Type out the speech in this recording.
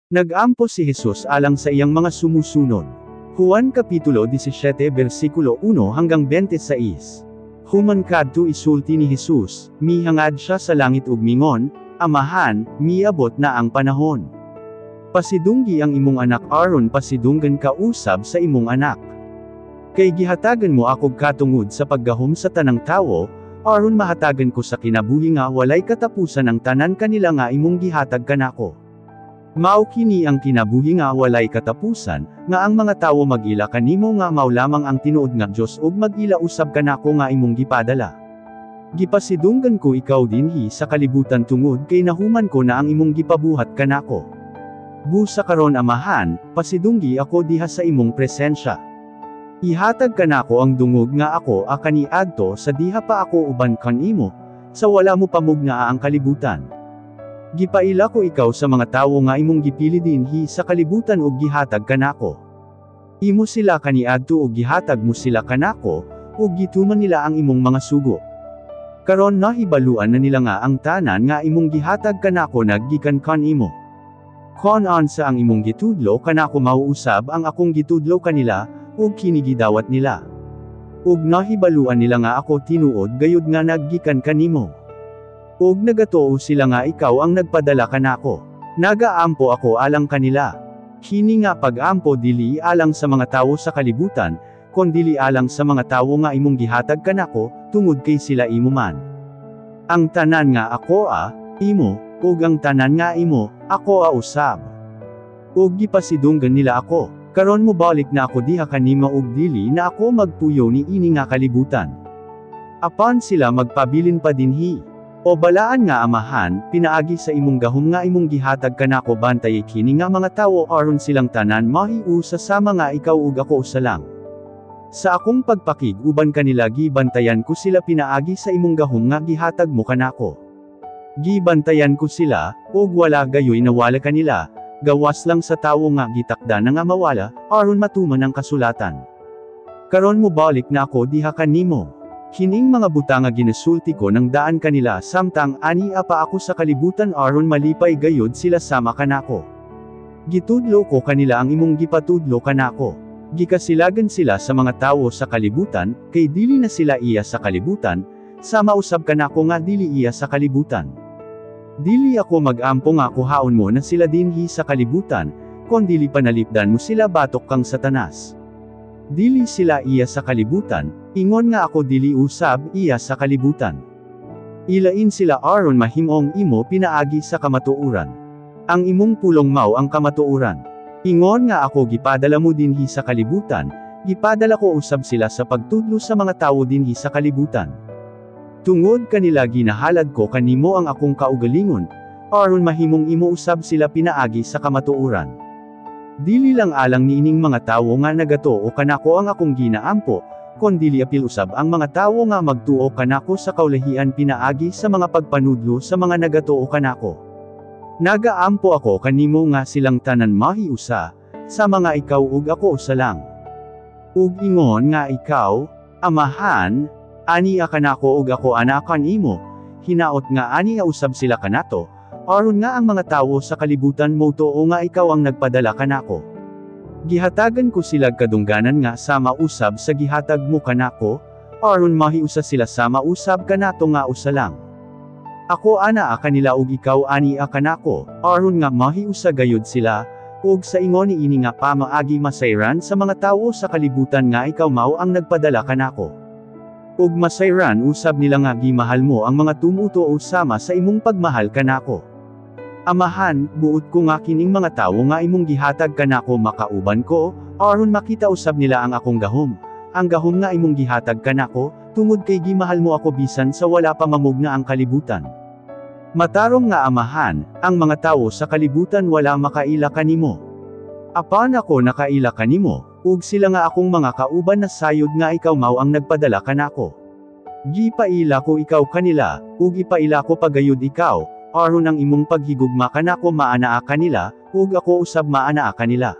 Nag-ampo si Jesus alang sa iyang mga sumusunod. Juan Kapitulo 17 versikulo 1 hanggang 26. Human kadto isulti ni Jesus, mihangad siya sa langit ug mingon, Amahan, miabot na ang panahon. Pasidunggi ang imong anak aron pasidunggan ka usab sa imong anak. Kay gihatagan mo ako katungod sa paggahom sa tanang tawo, aron mahatagan ko sa kinabuhi nga walay katapusan ang tanan kanila nga imong gihatag kanako. Mao kini ang kinabuhi nga walay katapusan, nga ang mga tawo mag-ila kanimo nga mao lamang ang tinuod nga Dios ug mag-ila usab kanako nga imong gipadala. Gipasidunggan ko ikaw dinhi sa kalibutan tungod kay nahuman ko na ang imong gipabuhat kanako. Busa karon Amahan, pasidunggi ako diha sa imong presensya. Ihatag kanako ang dungog nga ako kaniadto sa diha pa ako uban kanimo, sa wala mo pamug nga ang kalibutan. Gipaila ko ikaw sa mga tawo nga imong gipili dinhi sa kalibutan ug gihatag kanako. Imo sila kaniadto ug gihatag mo sila kanako, ug gituman nila ang imong mga sugo. Karon nahibaluan na nila nga ang tanan nga imong gihatag kanako naggikan kanimo. Kon-on sa ang imong gitudlo kanako mauusab ang akong gitudlo kanila, ug kini gidawat nila. Ug nahibaluan nila nga ako tinuod gayud nga naggikan kanimo. Ug nagatoo sila nga ikaw ang nagpadala kanako. Nagaampo ako alang kanila. Kini nga pag-ampo dili alang sa mga tawo sa kalibutan, kon dili alang sa mga tawo nga imong gihatag kanako, tungod kay sila imo man. Ang tanan nga ako imo, ug ang tanan nga imo, ako usab. Ug gipasidunggan nila ako. Karon mo balik na ako diha kanimo ug dili na ako magpuyo ni ini nga kalibutan. Apan sila magpabilin pa dinhi. O balaan nga Amahan, pinaagi sa imong gahom nga imong gihatag kanako bantay kini nga mga tawo aron silang tanan mahiu sa sama nga ikaw ug ako usa lang. Sa akong pagpakig uban kanila gibantayan ko sila pinaagi sa imong gahom nga gihatag mo kanako. Gibantayan ko sila, ug wala gayoy nawala kanila, gawas lang sa tawo nga gitakda na nga mawala, aron matuman ang kasulatan. Karon mo balik na ako diha kanimo. Kining mga buta nga ginasulti ko nang daan kanila samtang ani pa ako sa kalibutan aron malipay gayud sila sama kanako. Gitudlo ko kanila ang imong gipatudlo kanako. Gikasilagan sila sa mga tawo sa kalibutan, kay dili na sila iya sa kalibutan, sama usab kanako nga dili iya sa kalibutan. Dili ako mag-ampo nga kuhaon mo na sila dinhi sa kalibutan, kon dili panalipdan mo sila batok kang Satanas. Dili sila iya sa kalibutan, ingon nga ako dili usab iya sa kalibutan. Ilain sila aron mahimong imo pinaagi sa kamatuoran. Ang imong pulong mao ang kamatuoran. Ingon nga ako gipadala mo dinhi sa kalibutan, gipadala ko usab sila sa pagtudlo sa mga tawo dinhi sa kalibutan. Tungod kanila ginahalad ko kanimo ang akong kaugalingon, aron mahimong imo usab sila pinaagi sa kamatuoran. Dili lang alang niining mga tawo nga nagatoo kanako ang akong ginaampo, kon dili apil usab ang mga tawo nga magtuo kanako sa kaulahian pinaagi sa mga pagpanudlo sa mga nagatoo kanako. Nagaampo ako kanimo nga silang tanan mahiusa, sa mga ikaw ug ako usa lang. Ug ingon nga ikaw, Amahan, ani kanako ug ako anakan imo, hinaot nga ani usab sila kanato, aron nga ang mga tawo sa kalibutan mo too nga ikaw ang nagpadala kanako. Gihatagan ko sila kadungganan nga sama usab sa gihatag mo kanako, aron mahiusa sila sama usab kanato nga usa lang. Ako ana kanila ug ikaw ani kanako, aron nga mahiusa gayud sila, ug sa ingon niini nga pamaagi masayran sa mga tawo sa kalibutan nga ikaw mao ang nagpadala kanako. Ug masayran usab nila nga gimahal mo ang mga tumutuo sama sa imong pagmahal kanako. Amahan, buot ko nga kining mga tawo nga imong gihatag kanako makauban ko, aron makita usab nila ang akong gahom. Ang gahom nga imong gihatag kanako, tungod kay gimahal mo ako bisan sa wala pa mamug nga ang kalibutan. Matarong nga Amahan, ang mga tawo sa kalibutan wala makaila kanimo. Apan ako nakaila kanimo, ug sila nga akong mga kauban na sayod nga ikaw mao ang nagpadala kanako. Gipaila ko ikaw kanila, ug ipaila ko pagayud ikaw, aron ang imong paghigugma kanako maanaa kanila, ug ako usab maanaa kanila.